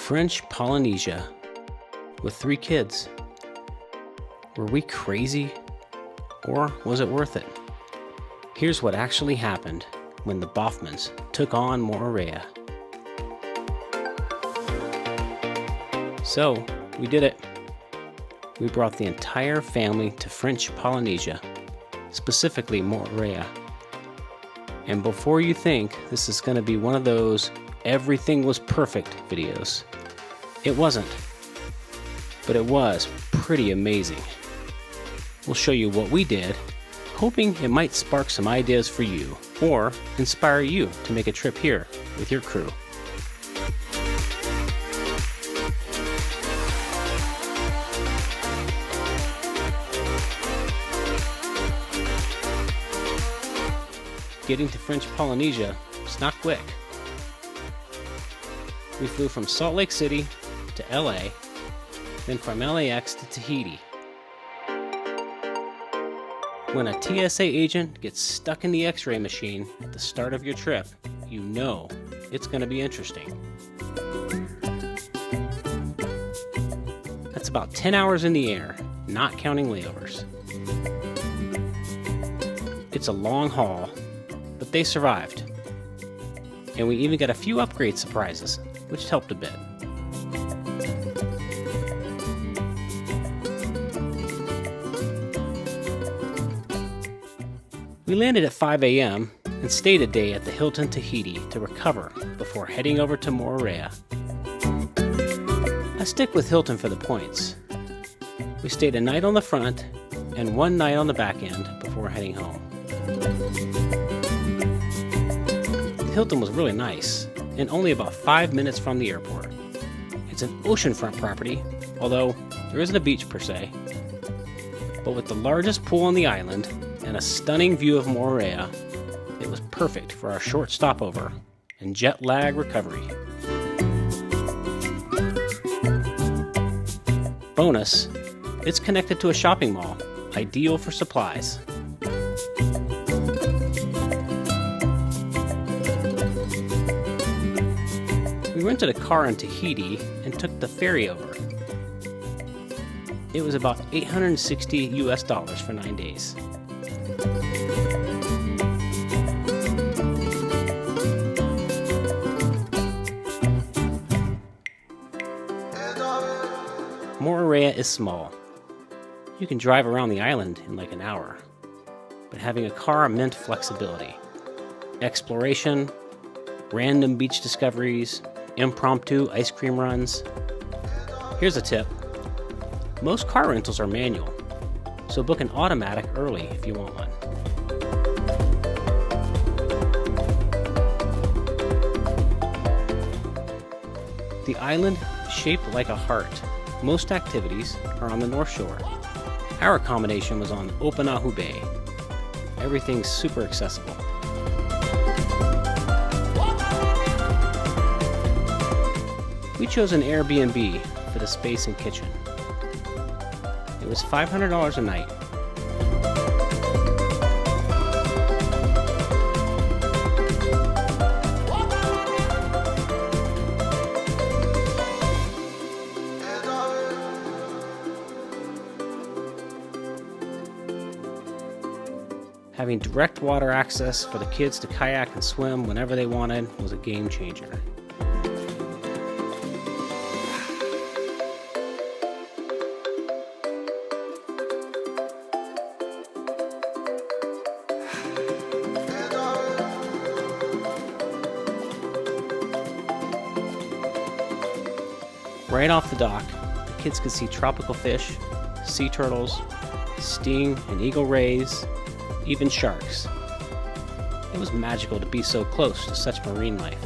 French Polynesia with 3 kids. Were we crazy? Or was it worth it? Here's what actually happened when the Boffmans took on Moorea. So, we did it. We brought the entire family to French Polynesia, specifically Moorea. And before you think this is going to be one of those everything was perfect videos, it wasn't. But it was pretty amazing. We'll show you what we did, hoping it might spark some ideas for you, or inspire you to make a trip here with your crew. Getting to French Polynesia was not quick. We flew from Salt Lake City to LA, then from LAX to Tahiti. When a TSA agent gets stuck in the X-ray machine at the start of your trip, you know it's going to be interesting. That's about 10 hours in the air, not counting layovers. It's a long haul, but they survived. And we even got a few upgrade surprises, which helped a bit. We landed at 5 a.m. and stayed a day at the Hilton Tahiti to recover before heading over to Moorea. I stick with Hilton for the points. We stayed a night on the front and one night on the back end before heading home. The Hilton was really nice and only about 5 minutes from the airport. It's an oceanfront property, although there isn't a beach per se. But with the largest pool on the island and a stunning view of Moorea, it was perfect for our short stopover and jet lag recovery. Bonus, it's connected to a shopping mall, ideal for supplies. We rented a car in Tahiti and took the ferry over. It was about $860 for 9 days. Moorea is small. You can drive around the island in like an hour, but having a car meant flexibility, exploration, random beach discoveries, impromptu ice cream runs. Here's a tip. Most car rentals are manual, so book an automatic early if you want one. The island is shaped like a heart. Most activities are on the North Shore. Our accommodation was on Oahu Bay. Everything's super accessible. We chose an Airbnb for the space and kitchen. It was $500 a night. Having direct water access for the kids to kayak and swim whenever they wanted was a game changer. Right off the dock, the kids could see tropical fish, sea turtles, sting and eagle rays, even sharks. It was magical to be so close to such marine life.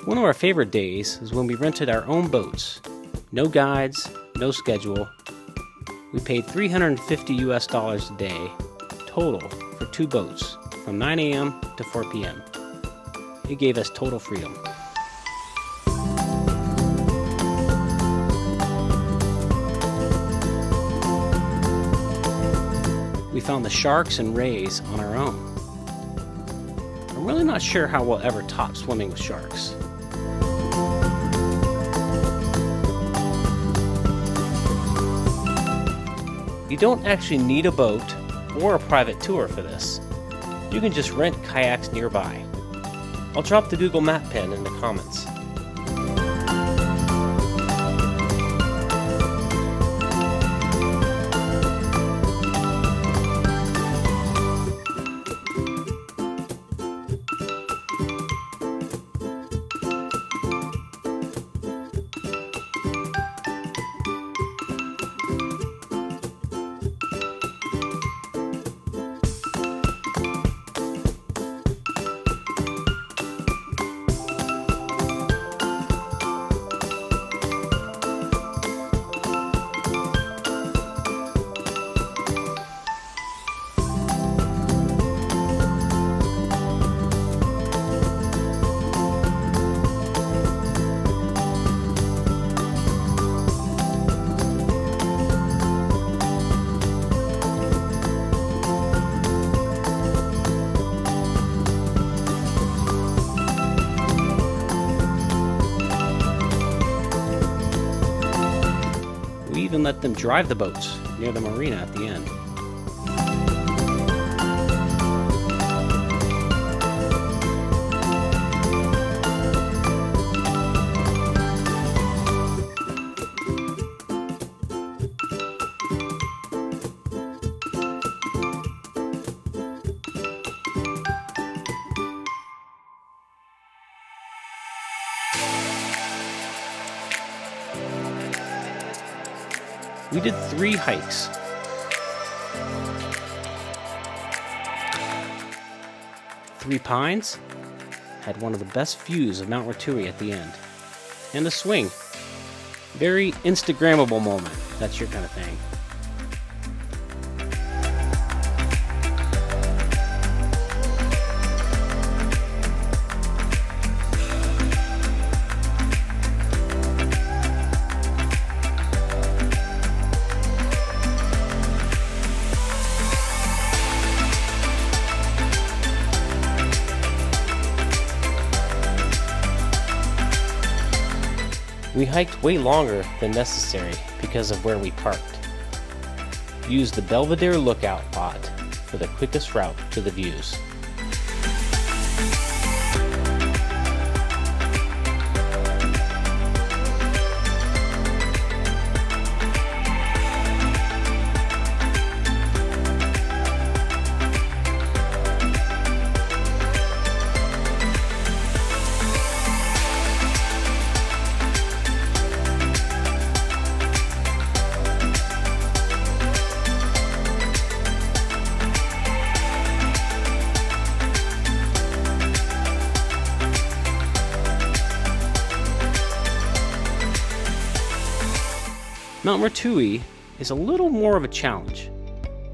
One of our favorite days is when we rented our own boats. No guides, no schedule. We paid $350 a day total for 2 boats from 9 a.m. to 4 p.m. It gave us total freedom. We found the Sharks and Rays on our own. I'm really not sure how we'll ever top swimming with sharks. You don't actually need a boat or a private tour for this. You can just rent kayaks nearby. I'll drop the Google Map pin in the comments. We even let them drive the boats near the marina at the end. We did 3 hikes. Three Pines had one of the best views of Mount Rotui at the end. And a swing. Very Instagrammable moment. That's your kind of thing. We hiked way longer than necessary because of where we parked. Used the Belvedere Lookout lot for the quickest route to the views. Mount Rotui is a little more of a challenge,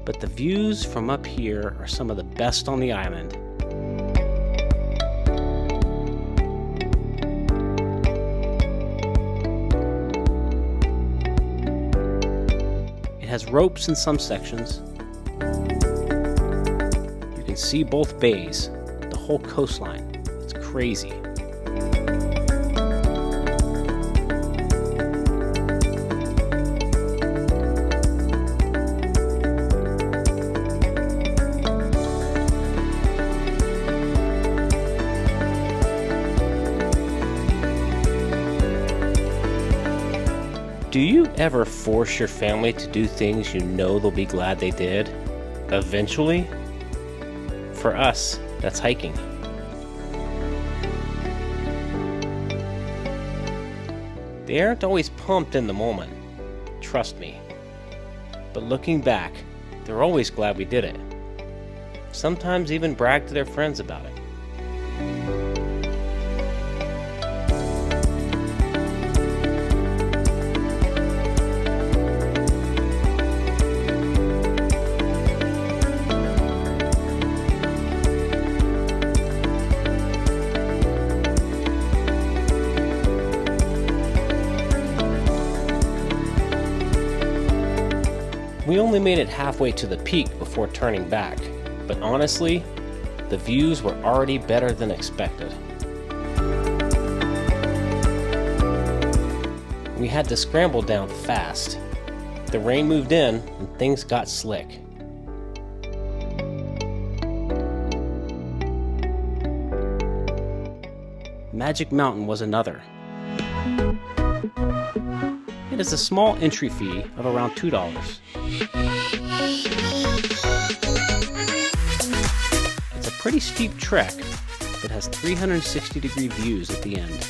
but the views from up here are some of the best on the island. It has ropes in some sections. You can see both bays, the whole coastline. It's crazy. Do you ever force your family to do things you know they'll be glad they did? Eventually? For us, that's hiking. They aren't always pumped in the moment, trust me. But looking back, they're always glad we did it. Sometimes even brag to their friends about it. We only made it halfway to the peak before turning back, but honestly, the views were already better than expected. We had to scramble down fast. The rain moved in and things got slick. Magic Mountain was another. It is a small entry fee of around $2. It's a pretty steep trek that has 360-degree views at the end.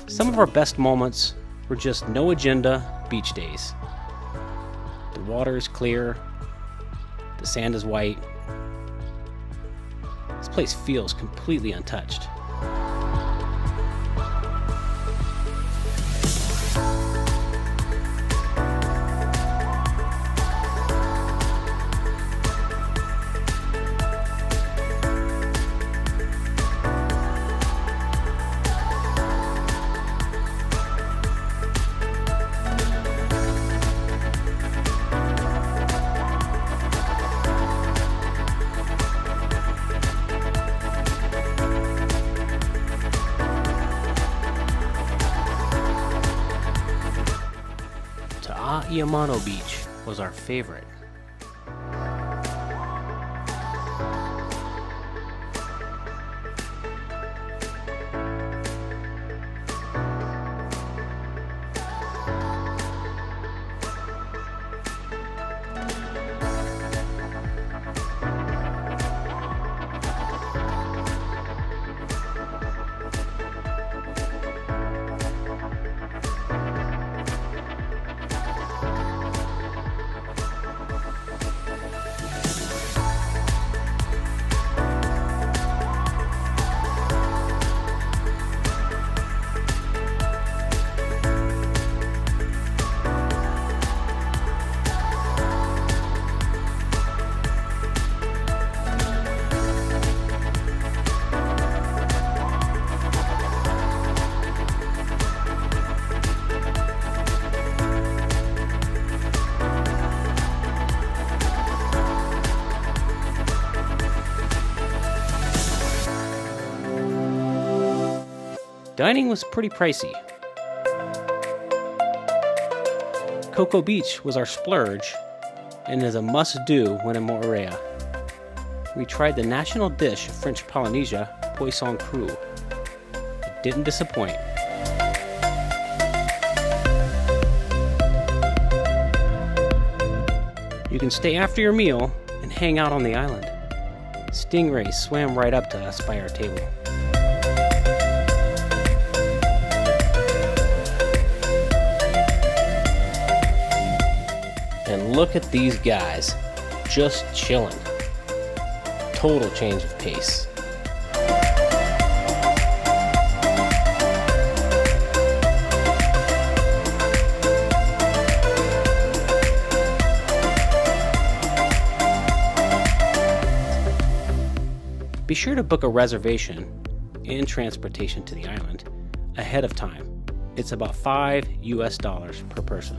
Some of our best moments were just no agenda beach days. The water is clear, the sand is white. This place feels completely untouched. Yamano Beach was our favorite. Dining was pretty pricey. Coco Beach was our splurge and is a must-do when in Moorea. We tried the national dish of French Polynesia, poisson cru. It didn't disappoint. You can stay after your meal and hang out on the island. Stingrays swam right up to us by our table. And look at these guys, just chilling. Total change of pace. Be sure to book a reservation and transportation to the island ahead of time. It's about $5 per person.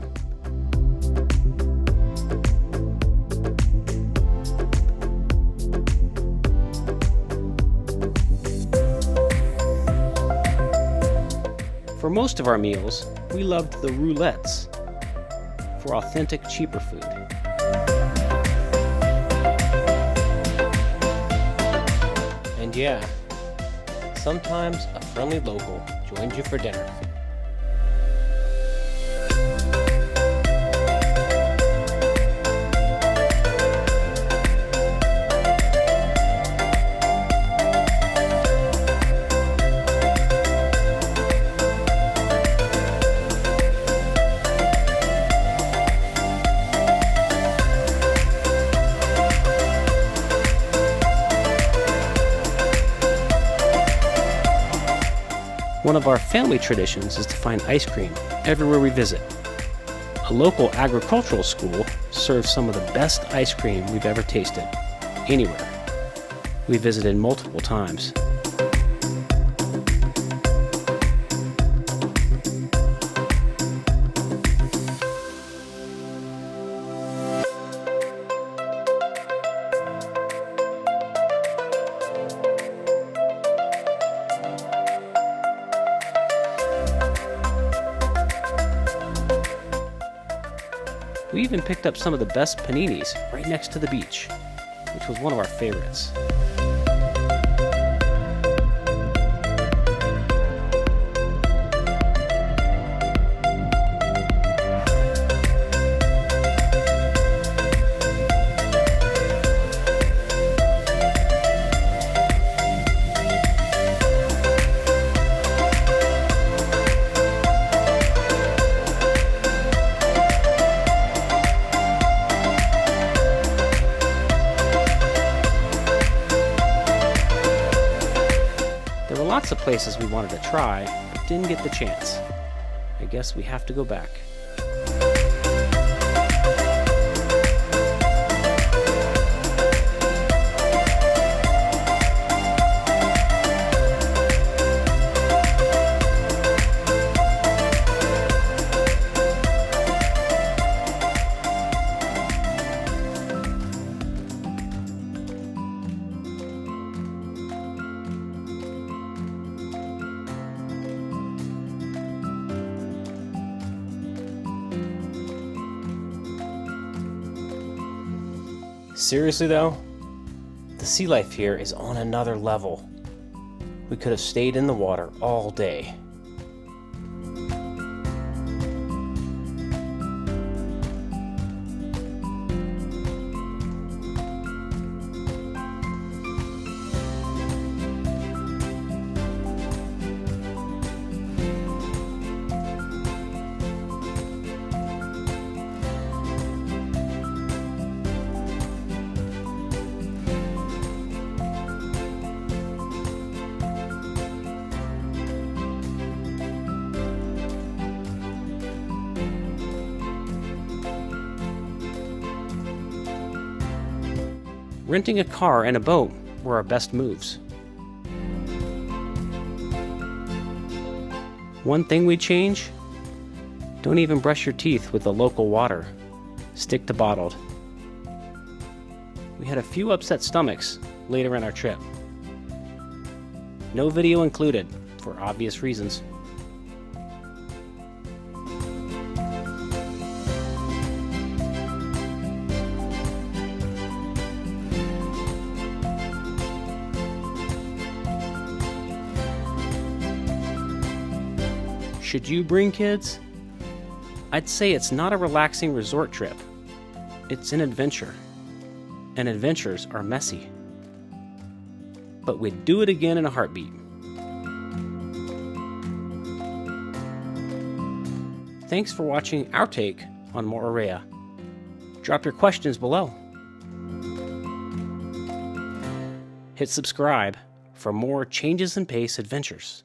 For most of our meals, we loved the roulettes for authentic, cheaper food. And yeah, sometimes a friendly local joins you for dinner. One of our family traditions is to find ice cream everywhere we visit. A local agricultural school serves some of the best ice cream we've ever tasted, anywhere. We visited multiple times. We even picked up some of the best paninis right next to the beach, which was one of our favorites. Lots of places we wanted to try, but didn't get the chance. I guess we have to go back. Seriously though, the sea life here is on another level. We could have stayed in the water all day. Renting a car and a boat were our best moves. One thing we'd change: don't even brush your teeth with the local water. Stick to bottled. We had a few upset stomachs later in our trip. No video included, for obvious reasons. Should you bring kids? I'd say it's not a relaxing resort trip. It's an adventure. And adventures are messy. But we'd do it again in a heartbeat. Thanks for watching our take on Moorea. Drop your questions below. Hit subscribe for more changes in pace adventures.